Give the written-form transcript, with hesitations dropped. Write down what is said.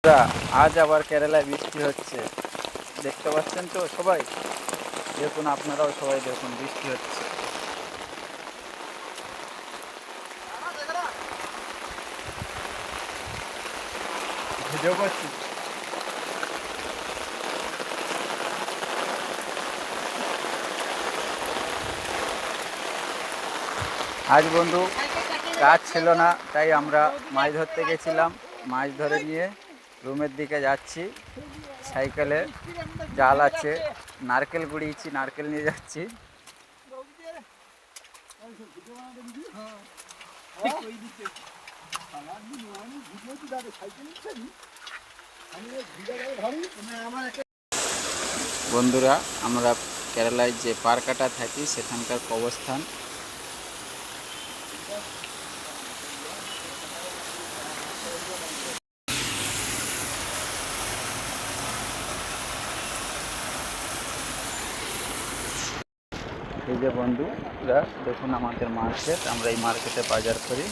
আজ আবার কেরালায় বৃষ্টি হচ্ছে, দেখতে পাচ্ছেন তো সবাই। দেখুন, আপনারাও সবাই দেখুন, বৃষ্টি হচ্ছে। ভিডিও করছি। আজ বন্ধু কাজ ছিল না, তাই আমরা মাছ ধরতে গেছিলাম। মাছ ধরে নিয়ে রুমের দিকে যাচ্ছি। সাইকেলে জাল আছে, নারকেল কুড়িয়েছি, নারকেল নিয়ে যাচ্ছি। বন্ধুরা, আমরা কেরালায় যে পার্কটা থাকি সেখানকার অবস্থান। এই যে বন্ধুরা দেখুন, আমাদের মার্কেট, আমরা এই মার্কেটে বাজার করি।